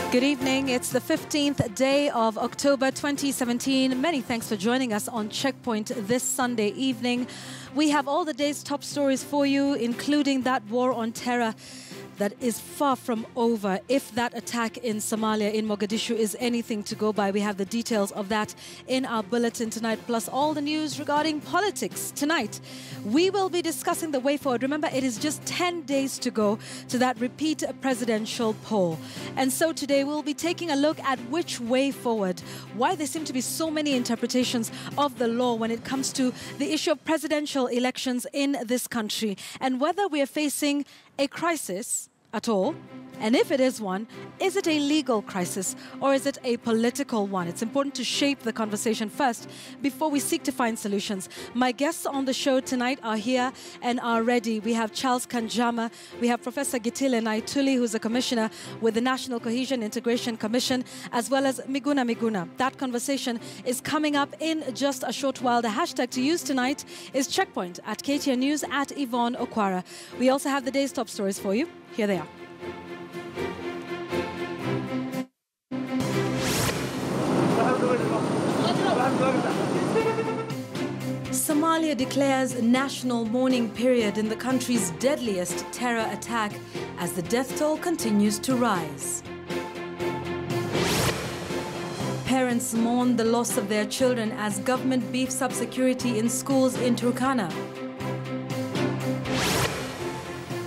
Good evening. It's the 15th day of October 2017. Many thanks for joining us on Checkpoint this Sunday evening. We have all the day's top stories for you, including that war on terror that is far from over. If that attack in Somalia, in Mogadishu, is anything to go by, we have the details of that in our bulletin tonight, plus all the news regarding politics. Tonight, we will be discussing the way forward. Remember, it is just 10 days to go to that repeat presidential poll. And so today, we'll be taking a look at which way forward, why there seem to be so many interpretations of the law when it comes to the issue of presidential elections in this country, and whether we are facing a crisis at all, and if it is one, is it a legal crisis or is it a political one? It's important to shape the conversation first before we seek to find solutions. My guests on the show tonight are here and are ready. We have Charles Kanjama, we have Professor Gitile Naituli, who's a commissioner with the National Cohesion Integration Commission, as well as Miguna. That conversation is coming up in just a short while. The hashtag to use tonight is Checkpoint at KTN News at Yvonne Okwara. We also have the day's top stories for you. Here they are. Somalia declares national mourning period in the country's deadliest terror attack as the death toll continues to rise. Parents mourn the loss of their children as government beefs up security in schools in Turkana.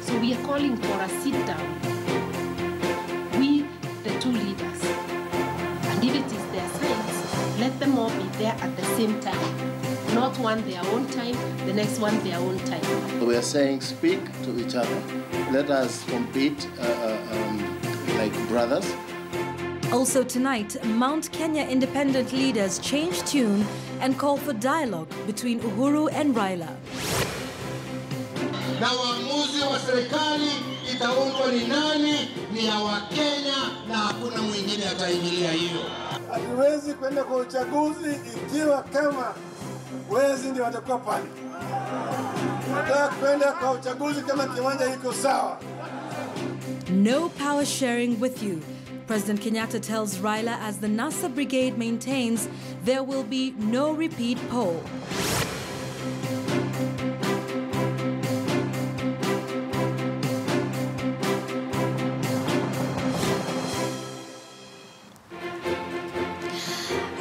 So we are calling for a sit-down with the two leaders. And if it is their sides, let them all be there at the same time. Not one their own time, the next one their own time. We are saying speak to each other. Let us compete like brothers. Also tonight, Mount Kenya independent leaders change tune and call for dialogue between Uhuru and Raila. Na uamuzi wa serikali itaundwa ni nani? Ni ya Wakenya na hakuna mwingine ataingilia hiyo. Hatuwezi kwenda kwa uchaguzi ikiwa kama wezi ndio watakuwa pale. Nataka kwenda kwa uchaguzi kama kiwanja iko sawa. No power sharing with you. President Kenyatta tells Raila as the NASA brigade maintains there will be no repeat poll.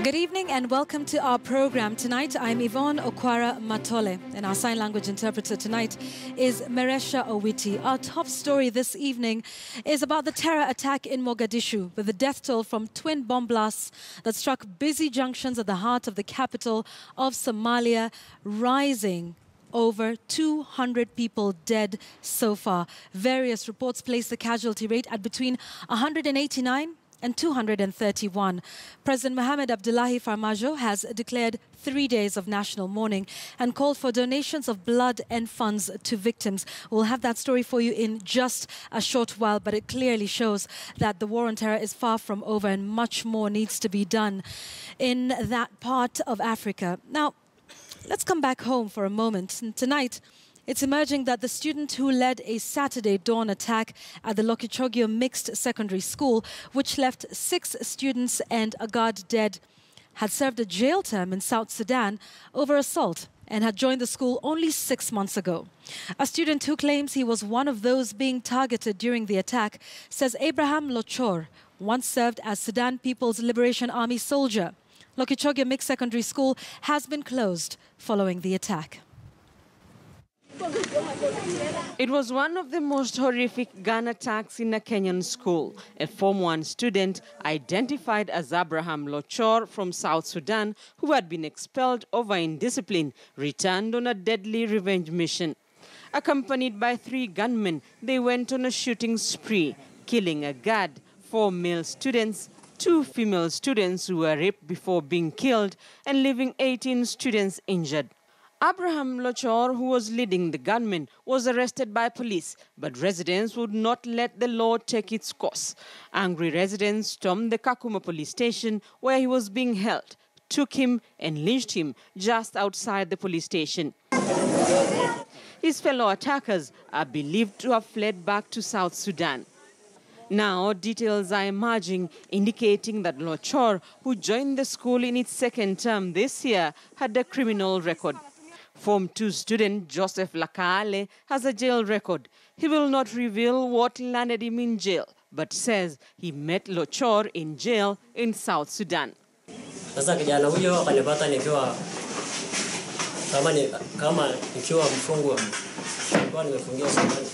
Good evening and welcome to our program. Tonight, I'm Yvonne Okwara Matole, and our sign language interpreter tonight is Meresha Owiti. Our top story this evening is about the terror attack in Mogadishu, with the death toll from twin bomb blasts that struck busy junctions at the heart of the capital of Somalia, rising over 200 people dead so far. Various reports place the casualty rate at between 189 and 231. President Mohamed Abdullahi Farmajo has declared 3 days of national mourning and called for donations of blood and funds to victims. We'll have that story for you in just a short while, but it clearly shows that the war on terror is far from over and much more needs to be done in that part of Africa. Now, let's come back home for a moment. And tonight, it's emerging that the student who led a Saturday dawn attack at the Lokichogioa Mixed Secondary School, which left 6 students and a guard dead, had served a jail term in South Sudan over assault and had joined the school only 6 months ago. A student who claims he was one of those being targeted during the attack says Abraham Lochor once served as Sudan People's Liberation Army soldier. Lokichogioa Mixed Secondary School has been closed following the attack. It was one of the most horrific gun attacks in a Kenyan school. A Form 1 student, identified as Abraham Lochor from South Sudan, who had been expelled over indiscipline, returned on a deadly revenge mission. Accompanied by 3 gunmen, they went on a shooting spree, killing a guard, 4 male students, 2 female students who were raped before being killed, and leaving 18 students injured. Abraham Lochor, who was leading the gunmen, was arrested by police, but residents would not let the law take its course. Angry residents stormed the Kakuma police station where he was being held, took him and lynched him just outside the police station. His fellow attackers are believed to have fled back to South Sudan. Now, details are emerging indicating that Lochor, who joined the school in its second term this year, had a criminal record. Form 2 student Joseph Lakaale has a jail record. He will not reveal what landed him in jail, but says he met Lochor in jail in South Sudan. Sasa kijana huyo akanipata nikiwa nikiwa mfungwa. Nilikuwa nimefungiwa Sudan.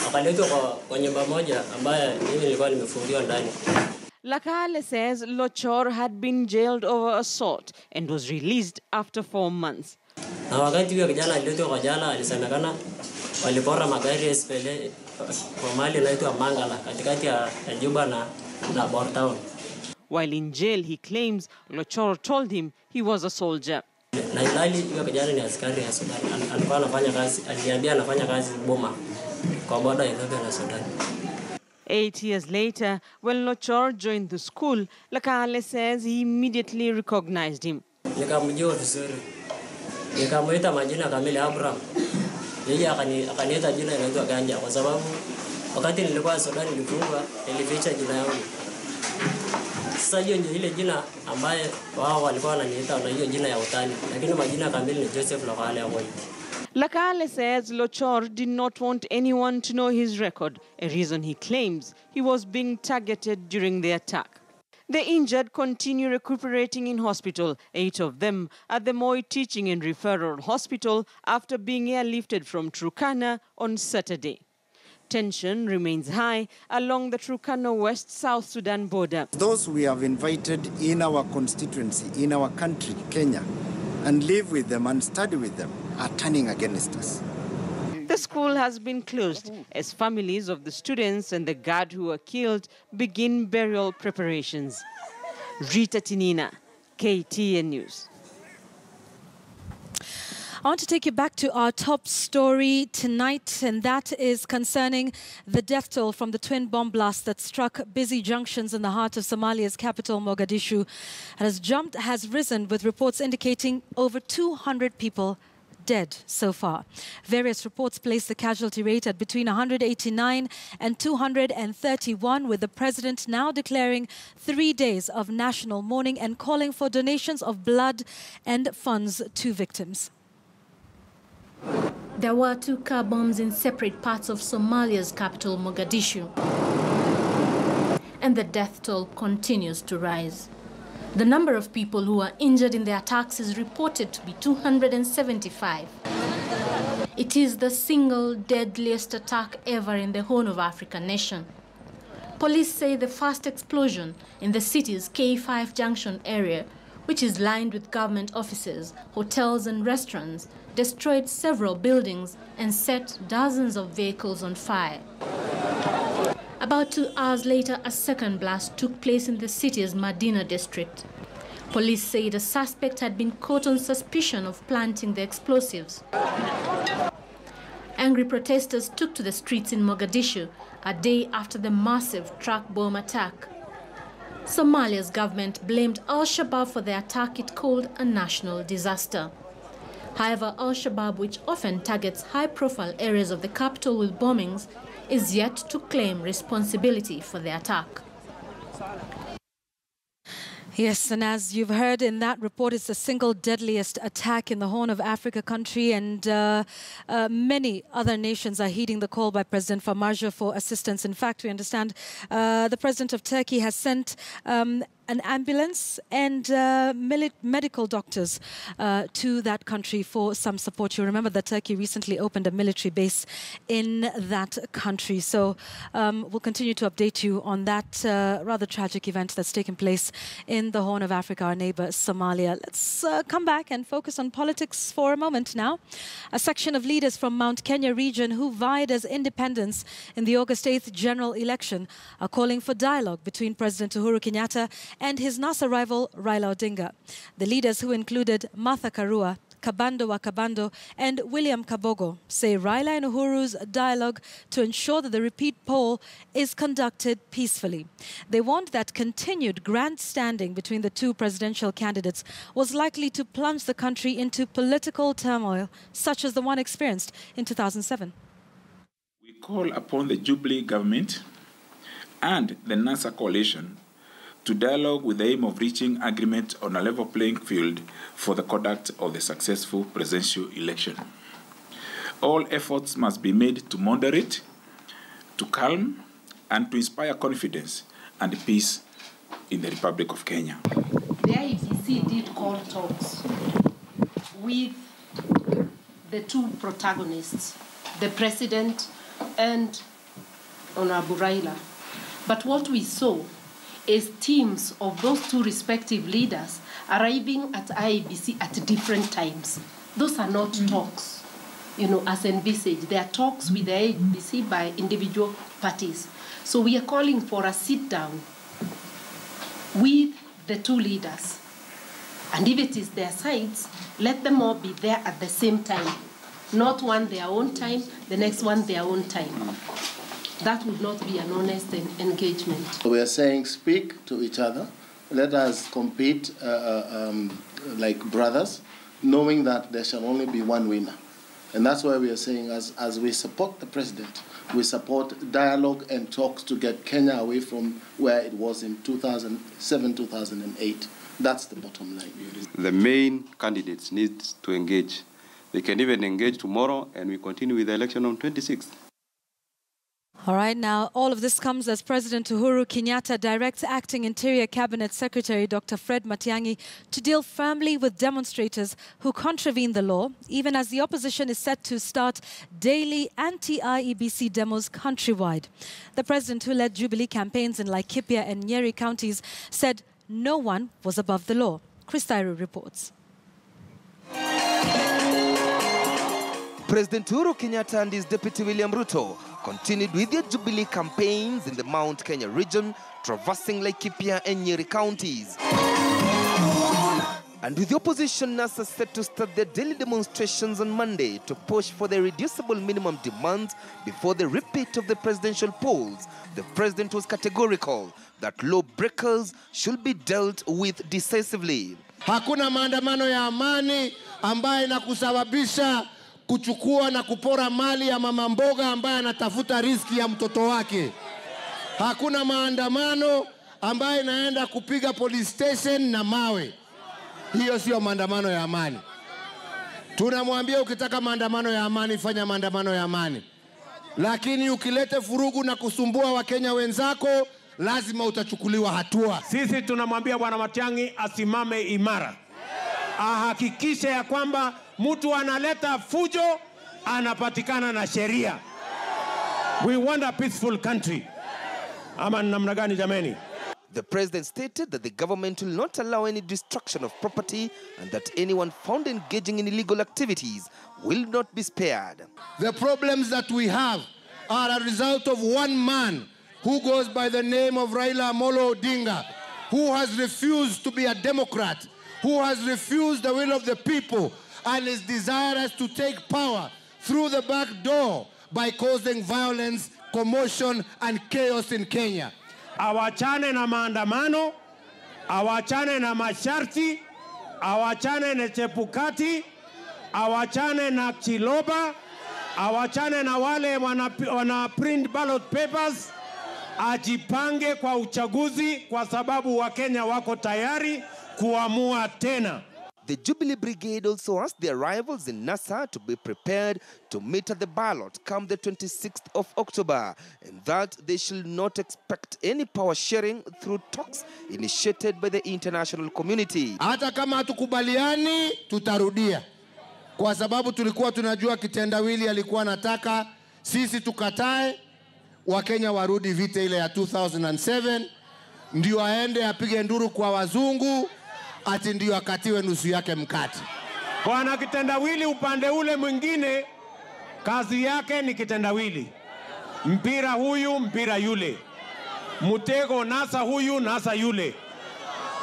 Akaletwa kwa nyumba moja ambaye mimi nilikuwa nimefungiwa ndani. Lakaale says Lochor had been jailed over assault and was released after 4 months. Na wakati huyo kijana aliletwa kwa jela, alisemekana walipora magari ya SPL kwa mahali inaitwa Mangala katikati ya Juba na Bortown. While in jail, he claims Lochor told him he was a soldier. Na ilali huyo kijana ni askari ya Sudan. Alikuwa anafanya kazi, aliniambia anafanya kazi Boma kwa boda ya Ethiopia na Sudan. 8 years later, when Lochor joined the school, Lakaale says he immediately recognized him. Nikamjua vizuri. Nikamuita majina kamili Abraham. Yeye akaniita jina inaitwa Ganja kwa sababu wakati nilikuwa Sudan nilifungwa nilificha jina yangu. Sasa hiyo ndio ile jina ambaye wao walikuwa wananiita na hiyo jina ya utani, lakini majina kamili ni Joseph Lakaale Amoy. Lakaale says Lochor did not want anyone to know his record, a reason he claims he was being targeted during the attack. The injured continue recuperating in hospital, 8 of them at the Moi Teaching and Referral Hospital after being airlifted from Turkana on Saturday. Tension remains high along the Turkana West-South Sudan border. Those we have invited in our constituency, in our country, Kenya, and live with them and study with them, are turning against us. The school has been closed as families of the students and the guard who were killed begin burial preparations. Rita Tinina, KTN News. I want to take you back to our top story tonight, and that is concerning the death toll from the twin bomb blast that struck busy junctions in the heart of Somalia's capital, Mogadishu. It has risen, with reports indicating over 200 people dead so far. Various reports place the casualty rate at between 189 and 231, with the president now declaring 3 days of national mourning and calling for donations of blood and funds to victims. There were 2 car bombs in separate parts of Somalia's capital, Mogadishu, and the death toll continues to rise. The number of people who are injured in the attacks is reported to be 275. It is the single deadliest attack ever in the Horn of Africa nation. Police say the first explosion in the city's K5 Junction area, which is lined with government offices, hotels and restaurants, destroyed several buildings and set dozens of vehicles on fire. About 2 hours later, a second blast took place in the city's Medina district. Police say the suspect had been caught on suspicion of planting the explosives. Angry protesters took to the streets in Mogadishu a day after the massive truck bomb attack. Somalia's government blamed Al-Shabaab for the attack it called a national disaster. However, Al-Shabaab, which often targets high-profile areas of the capital with bombings, is yet to claim responsibility for the attack. Yes, and as you've heard in that report, it's the single deadliest attack in the Horn of Africa country, and many other nations are heeding the call by President Farmajo for assistance. In fact, we understand the President of Turkey has sent an ambulance and medical doctors to that country for some support. You remember that Turkey recently opened a military base in that country. So we'll continue to update you on that rather tragic event that's taken place in the Horn of Africa, our neighbor Somalia. Let's come back and focus on politics for a moment now. A section of leaders from Mount Kenya region who vied as independents in the August 8th general election are calling for dialogue between President Uhuru Kenyatta and his NASA rival Raila Odinga. The leaders, who included Martha Karua, Kabando wa Kabando and William Kabogo, say Raila and Uhuru's dialogue to ensure that the repeat poll is conducted peacefully. They warned that continued grandstanding between the two presidential candidates was likely to plunge the country into political turmoil, such as the one experienced in 2007. We call upon the Jubilee government and the NASA coalition to dialogue with the aim of reaching agreement on a level playing field for the conduct of the successful presidential election. All efforts must be made to moderate, to calm, and to inspire confidence and peace in the Republic of Kenya. The IEBC did call talks with the two protagonists, the President and Honorable Raila. But what we saw is teams of those two respective leaders arriving at IEBC at different times. Those are not talks, as envisaged. They are talks with the IEBC by individual parties. So we are calling for a sit-down with the two leaders. And if it is their sides, let them all be there at the same time. Not one their own time, the next one their own time. That would not be an honest engagement. We are saying speak to each other. Let us compete like brothers, knowing that there shall only be one winner. And that's why we are saying as we support the president, we support dialogue and talks to get Kenya away from where it was in 2007, 2008. That's the bottom line. The main candidates need to engage. They can even engage tomorrow, and we continue with the election on 26th. All right, now all of this comes as President Uhuru Kenyatta directs Acting Interior Cabinet Secretary Dr. Fred Matiang'i to deal firmly with demonstrators who contravene the law, even as the opposition is set to start daily anti-IEBC demos countrywide. The president, who led Jubilee campaigns in Laikipia and Nyeri counties, said no one was above the law. Chris Tairu reports. President Uhuru Kenyatta and his deputy William Ruto continued with their Jubilee campaigns in the Mount Kenya region, traversing Laikipia and Nyeri counties. And with the opposition NASA set to start their daily demonstrations on Monday to push for the reducible minimum demands before the repeat of the presidential polls, the president was categorical that lawbreakers should be dealt with decisively. Hakuna maandamano ya amani ambaye inakusababisha kuchukua na kupora mali ya mama mboga ambaye anatafuta riziki ya mtoto wake. Hakuna maandamano ambaye inaenda kupiga police station na mawe. Hiyo sio maandamano ya amani. Tunamwambia ukitaka maandamano ya amani, fanya maandamano ya amani. Lakini ukilete furugu na kusumbua Wakenya wenzako, lazima utachukuliwa hatua. Sisi tunamwambia Bwana Matiang'i asimame imara. Ahakikishe ya kwamba mtu analeta fujo anapatikana na sheria. We want a peaceful country. Ama namna gani jameni? The president stated that the government will not allow any destruction of property and that anyone found engaging in illegal activities will not be spared. The problems that we have are a result of one man who goes by the name of Raila Amolo Odinga, who has refused to be a Democrat, who has refused the will of the people and is desirous to take power through the back door by causing violence, commotion and chaos in Kenya. Awachane na maandamano, awachane na masharti, awachane na chepukati, awachane na chiloba, awachane na wale wana print ballot papers, ajipange kwa uchaguzi kwa sababu Wakenya wako tayari kuamua tena. The Jubilee Brigade also asked the arrivals in NASA to be prepared to meet at the ballot come the 26th of October, and that they should not expect any power sharing through talks initiated by the international community. Hata kama hatukubaliani tutarudia. Kwa sababu tulikuwa tunajua kitendawili alikuwa anataka sisi tukatae Wakenya warudi vita ile ya 2007, ndio aende apige nduru kwa wazungu ati ndio akatiwe nusu yake mkate. Bwana kitendawili upande ule mwingine kazi yake ni kitendawili. Mpira huyu, mpira yule. Mutego nasa huyu, nasa yule.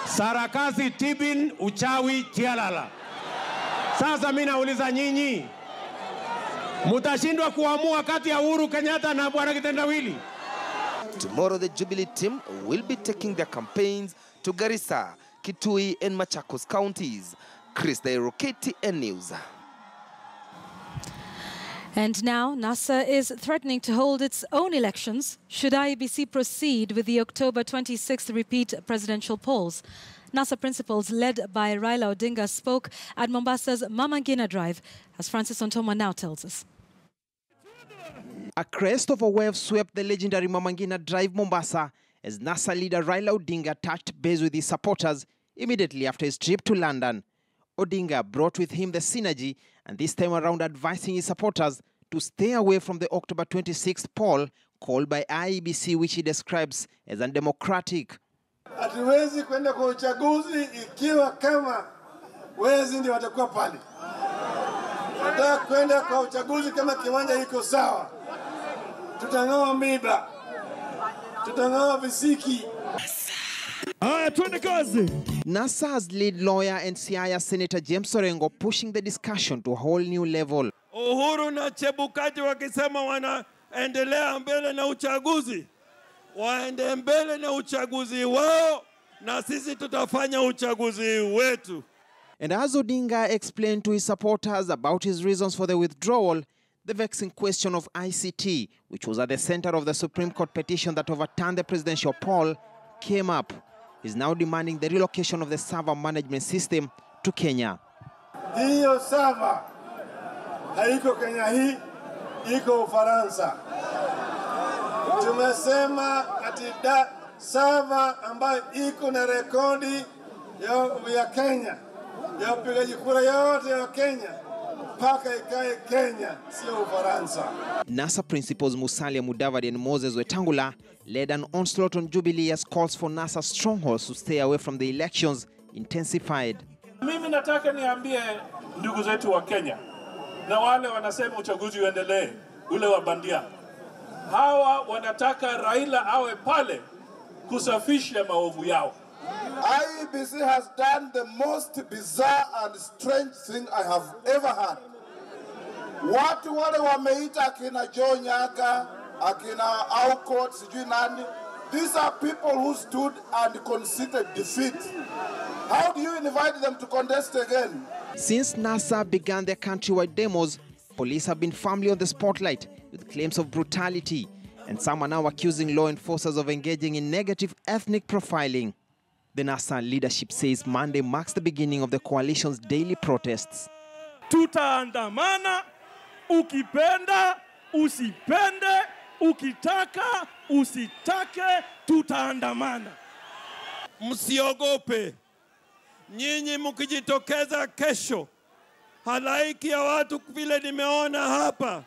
Sarakazi tibin, uchawi tialala. Sasa mimi nauliza nyinyi, mutashindwa kuamua kati ya Uhuru Kenyatta na bwana kitendawili? Tomorrow the Jubilee team will be taking their campaigns to Garissa, Kitui and Machakos counties. Chris Tairu, KTN News. And now NASA is threatening to hold its own elections should IEBC proceed with the October 26th repeat presidential polls. NASA principals led by Raila Odinga spoke at Mombasa's Mama Ngina Drive, as Francis Ontoma now tells us. A crest of a wave swept the legendary Mama Ngina Drive, Mombasa, as NASA leader Raila Odinga touched base with his supporters immediately after his trip to London. Odinga brought with him the synergy and this time around advising his supporters to stay away from the October 26th poll called by IEBC, which he describes as undemocratic. Hatuwezi kwenda kwa uchaguzi ikiwa kama wezi ndio watakuwa pale. Tunataka kwenda kwa uchaguzi kama kiwanja iko sawa. Tutang'oa miba. Tutang'oa visiki. NASA's lead lawyer and Siaya Senator James Orengo pushing the discussion to a whole new level. Uhuru na Chebukaji wakisema wanaendelea mbele na uchaguzi. Waende mbele na uchaguzi wao na sisi tutafanya uchaguzi wetu. And as Odinga explained to his supporters about his reasons for the withdrawal, the vexing question of ICT, which was at the center of the Supreme Court petition that overturned the presidential poll, came up. He's now demanding the relocation of the server management system to Kenya. Hiyo server haiko Kenya, hii iko Ufaransa. Tumesema ati server ambayo iko na rekodi ya Kenya, ya upigaji kura yote ya Kenya, mpaka ikae Kenya, sio Ufaransa. NASA principals Musalia Mudavadi and Moses Wetangula led an onslaught on Jubilee as calls for NASA strongholds to stay away from the elections intensified. Mimi nataka niambie ndugu zetu wa Kenya na wale wanasema uchaguzi uendelee, ule wa bandia. Hawa wanataka Raila awe pale kusafisha maovu yao. IEBC has done the most bizarre and strange thing I have ever heard. Watu wale wameita akina Joe Nyaga, akina Aukot, sijui nani. These are people who stood and conceded defeat. How do you invite them to contest again? Since NASA began their countrywide demos, police have been firmly on the spotlight with claims of brutality, and some are now accusing law enforcers of engaging in negative ethnic profiling. The NASA leadership says Monday marks the beginning of the coalition's daily protests. Tutaandamana, ukipenda, usipende, ukitaka, usitake, tutaandamana. Msiogope. Nyinyi mkijitokeza kesho, halaiki ya watu vile nimeona hapa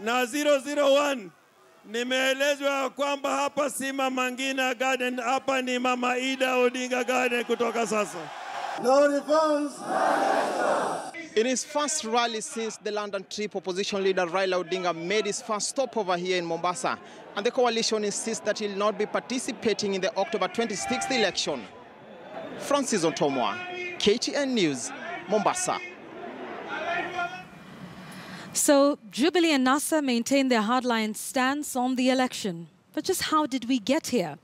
na 001, nimeelezwa kwamba hapa si Mama Ngina Garden, hapa ni Mama Ida Odinga Garden kutoka sasa. No reforms. In his first rally since the London trip, opposition leader Raila Odinga made his first stop over here in Mombasa, and the coalition insists that he'll not be participating in the October 26th election. Francis Ontomwa, KTN News, Mombasa. So, Jubilee and NASA maintain their hardline stance on the election. But just how did we get here?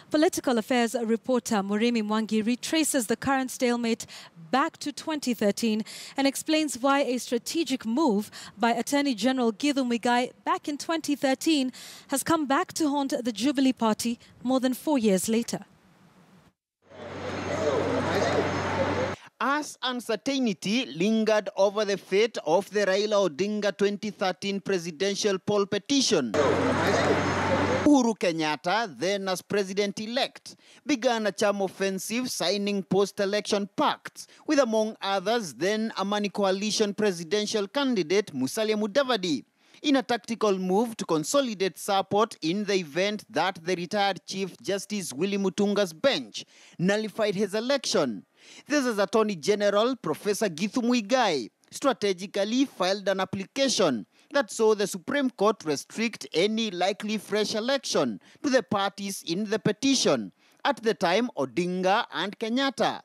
Political affairs reporter Murimi Mwangi retraces the current stalemate back to 2013 and explains why a strategic move by Attorney General Githu Muigai back in 2013 has come back to haunt the Jubilee Party more than 4 years later. As uncertainty lingered over the fate of the Raila Odinga 2013 presidential poll petition, Uhuru Kenyatta, then as president-elect, began a charm offensive signing post-election pacts with, among others, then Amani Coalition presidential candidate Musalia Mudavadi, in a tactical move to consolidate support in the event that the retired Chief Justice Willie Mutunga's bench nullified his election. This is Attorney General Professor Githu Muigai strategically filed an application that saw the Supreme Court restrict any likely fresh election to the parties in the petition, at the time Odinga and Kenyatta.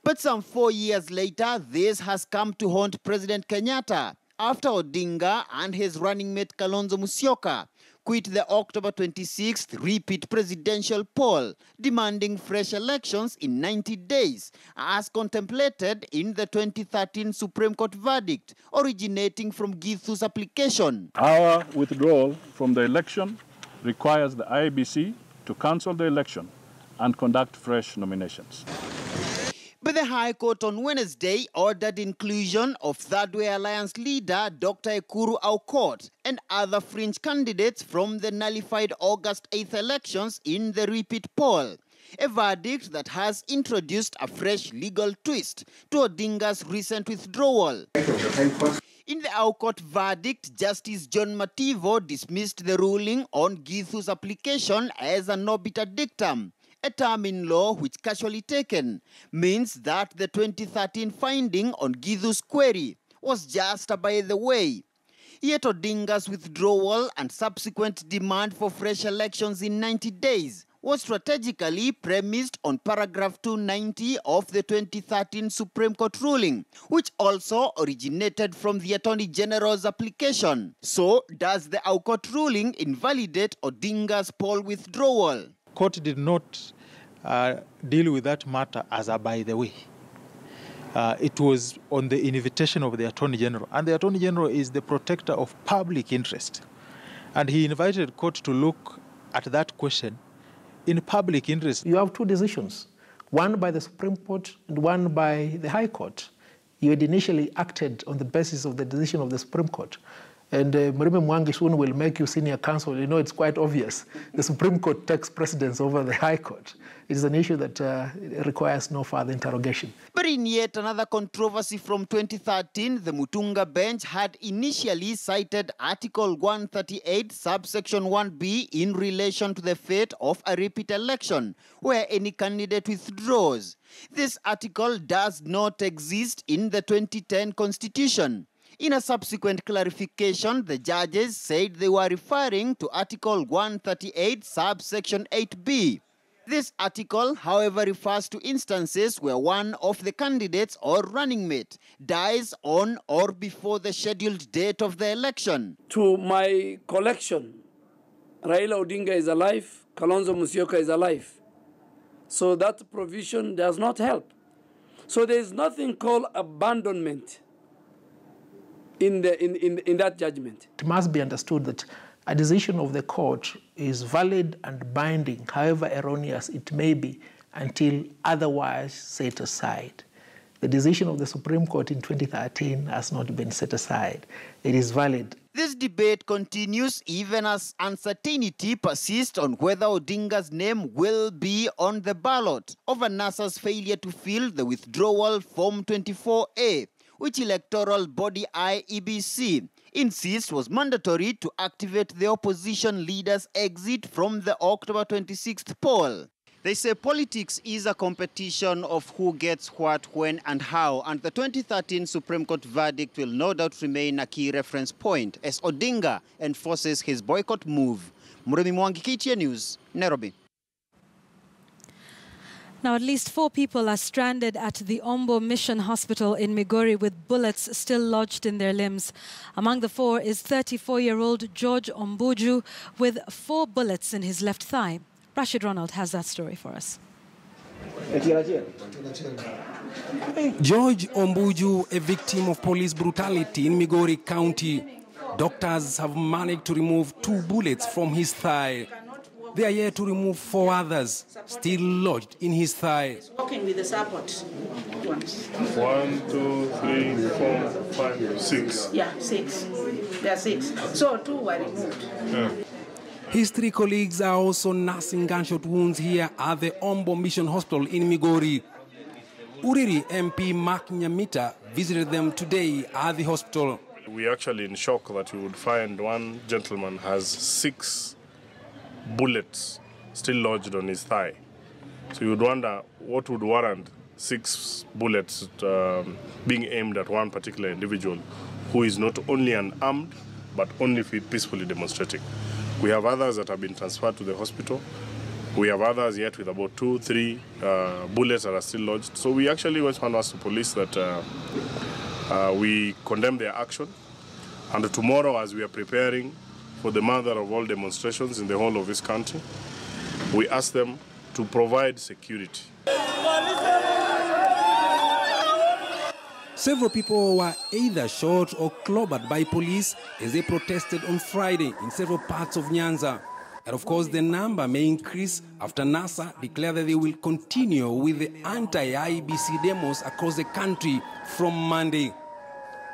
But some 4 years later, this has come to haunt President Kenyatta after Odinga and his running mate Kalonzo Musyoka quit the October 26th repeat presidential poll, demanding fresh elections in 90 days, as contemplated in the 2013 Supreme Court verdict, originating from Githu's application. Our withdrawal from the election requires the IEBC to cancel the election and conduct fresh nominations. But the High Court on Wednesday ordered inclusion of Third Way Alliance leader Dr. Ekuru Aukot and other fringe candidates from the nullified August 8th elections in the repeat poll, a verdict that has introduced a fresh legal twist to Odinga's recent withdrawal. In the Aukot verdict, Justice John Mativo dismissed the ruling on Githu's application as an obiter dictum, a term in law which, casually taken, means that the 2013 finding on Githu's query was just a by the way. Yet Odinga's withdrawal and subsequent demand for fresh elections in 90 days was strategically premised on paragraph 290 of the 2013 Supreme Court ruling, which also originated from the Attorney General's application. So, does the Aukot ruling invalidate Odinga's poll withdrawal? Court did not deal with that matter as a by the way. It was on the invitation of the Attorney General, and the Attorney General is the protector of public interest. And he invited court to look at that question in public interest. You have two decisions, one by the Supreme Court and one by the High Court. You had initially acted on the basis of the decision of the Supreme Court. And Murimi Mwangi soon will make you senior counsel. You know, it's quite obvious. The Supreme Court takes precedence over the High Court. It is an issue that requires no further interrogation. But in yet another controversy from 2013, the Mutunga bench had initially cited Article 138, subsection 1b in relation to the fate of a repeat election, where any candidate withdraws. This article does not exist in the 2010 Constitution. In a subsequent clarification, the judges said they were referring to Article 138, subsection 8b. This article, however, refers to instances where one of the candidates or running mate dies on or before the scheduled date of the election. To my collection, Raila Odinga is alive, Kalonzo Musyoka is alive. So that provision does not help. So there is nothing called abandonment in that judgment. It must be understood that a decision of the court is valid and binding, however erroneous it may be, until otherwise set aside. The decision of the Supreme Court in 2013 has not been set aside. It is valid. This debate continues even as uncertainty persists on whether Odinga's name will be on the ballot over NASA's failure to fill the withdrawal Form 24A, which electoral body IEBC insists was mandatory to activate the opposition leader's exit from the October 26th poll. They say politics is a competition of who gets what, when, and how, and the 2013 Supreme Court verdict will no doubt remain a key reference point as Odinga enforces his boycott move. Muremi Mwangi, KTN News, Nairobi. Now, at least 4 people are stranded at the Ombo Mission Hospital in Migori with bullets still lodged in their limbs. Among the 4 is 34-year-old George Ombuju with 4 bullets in his left thigh. Rashid Ronald has that story for us. George Ombuju, a victim of police brutality in Migori County. Doctors have managed to remove 2 bullets from his thigh. They are yet to remove 4 others, still lodged in his thigh. Walking with the support. 1, 2, 3, 4, 5, 6. Yeah, 6. There are 6. So 2 were removed. Yeah. His 3 colleagues are also nursing gunshot wounds here at the Ombo Mission Hospital in Migori. Uriri MP Mark Nyamita visited them today at the hospital. We're actually in shock that we would find one gentleman has 6 bullets still lodged on his thigh. So you would wonder what would warrant 6 bullets being aimed at one particular individual who is not only unarmed but only peacefully demonstrating. We have others that have been transferred to the hospital. We have others yet with about 2, 3 bullets that are still lodged. So we actually went to ask the police that we condemn their action. And tomorrow, as we are preparing for the mother of all demonstrations in the whole of this country. We ask them to provide security. Several people were either shot or clobbered by police as they protested on Friday in several parts of Nyanza. And of course, the number may increase after NASA declared that they will continue with the anti-IBC demos across the country from Monday.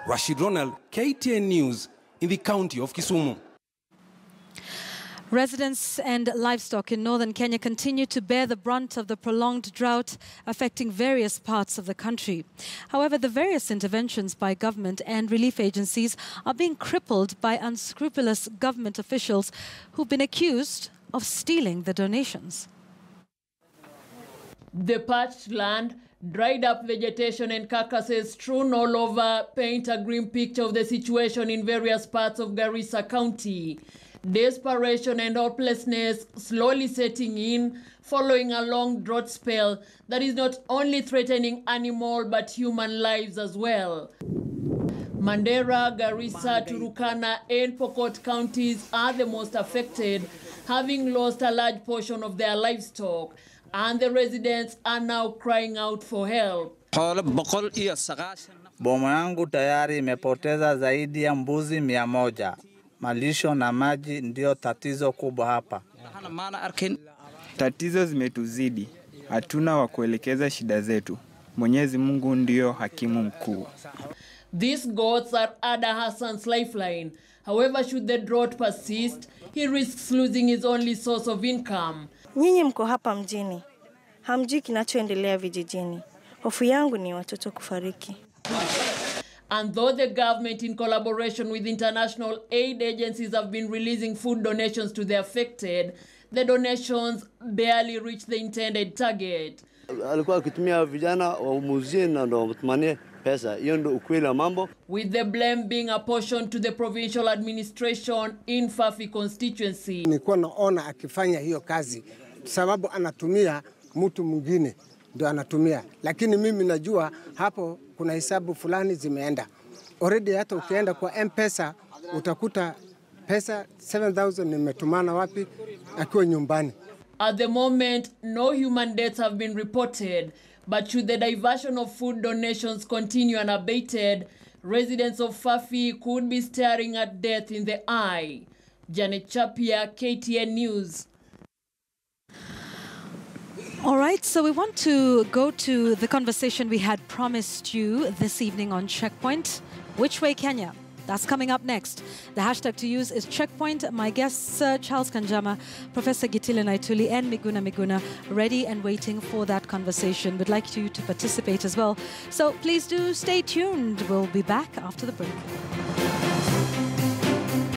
Rashid Ronald, KTN News, in the county of Kisumu. Residents and livestock in northern Kenya continue to bear the brunt of the prolonged drought affecting various parts of the country. However, the various interventions by government and relief agencies are being crippled by unscrupulous government officials who've been accused of stealing the donations. The parched land, dried up vegetation and carcasses strewn all over paint a grim picture of the situation in various parts of Garissa County. Desperation and hopelessness slowly setting in following a long drought spell that is not only threatening animal but human lives as well. Mandera, Garissa, Turukana and Pokot counties are the most affected, having lost a large portion of their livestock, and the residents are now crying out for help. Boma yangu tayari imepoteza zaidi ya mbuzi 100. Malisho na maji ndio tatizo kubwa hapa. Tatizo zimetuzidi. Hatuna wa kuelekeza shida zetu. Mwenyezi Mungu ndio hakimu mkuu. These goats are Ada Hassan's lifeline. However, should the drought persist, he risks losing his only source of income. Nyinyi mko hapa mjini. Hamjui kinachoendelea vijijini. Hofu yangu ni watoto kufariki. And though the government, in collaboration with international aid agencies, have been releasing food donations to the affected, the donations barely reach the intended target. Alikuwa akitumia vijana waumuzie na ndo mtumanie pesa. Hiyo ndo ukweli wa mambo. With the blame being apportioned to the provincial administration in Fafi constituency. Nilikuwa naona akifanya hiyo kazi sababu anatumia mtu mwingine ndo anatumia, lakini mimi najua hapo kuna hesabu fulani zimeenda already. Hata ukienda kwa M-Pesa utakuta pesa 7,000 nimetumana wapi akiwa nyumbani. At the moment, no human deaths have been reported, but should the diversion of food donations continue unabated, residents of Fafi could be staring at death in the eye. Janet Chapia, KTN News. All right, so we want to go to the conversation we had promised you this evening on Checkpoint. Which way, Kenya? That's coming up next. The hashtag to use is Checkpoint. My guests, Charles Kanjama, Professor Gitile Naituli, and Miguna, ready and waiting for that conversation. We'd like you to participate as well. So please do stay tuned. We'll be back after the break.